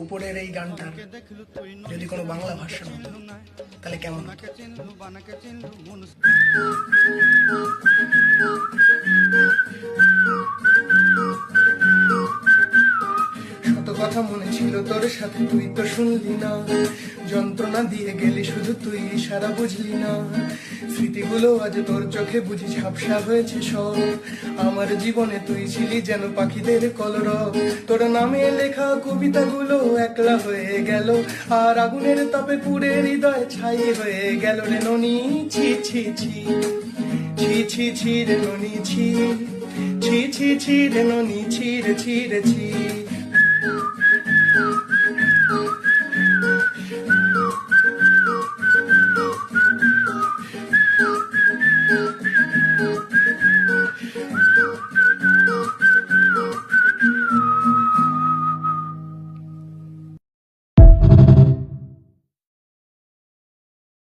উপরের এই গানটার যদি কোনো বাংলা ভাষণ হতো তাহলে কেমন হতো? শত কথা মনে ছিল তোর সাথে, তুই তো শুনলি না। যন্ত্রণা দিয়ে গেলি শুধু তুই, ইশারা বুঝলি না। স্মৃতিগুলো আজ তোর চোখে বুঝি ঝাপসা হয়েছে সব। আমার জীবনে তুই ছিলি যেন পাখিদের কলরব। তোর নামে লেখা কবিতাগুলো একলা হয়ে গেল, আর আগুনের তাপে পুড়ে হৃদয় ছাই হয়ে গেল রে ননি। ছি ছি ছি ছি ছি ছি রে ননি, ছি ছি ছি ছি রে ননি, ছি রে ছি রে ছি।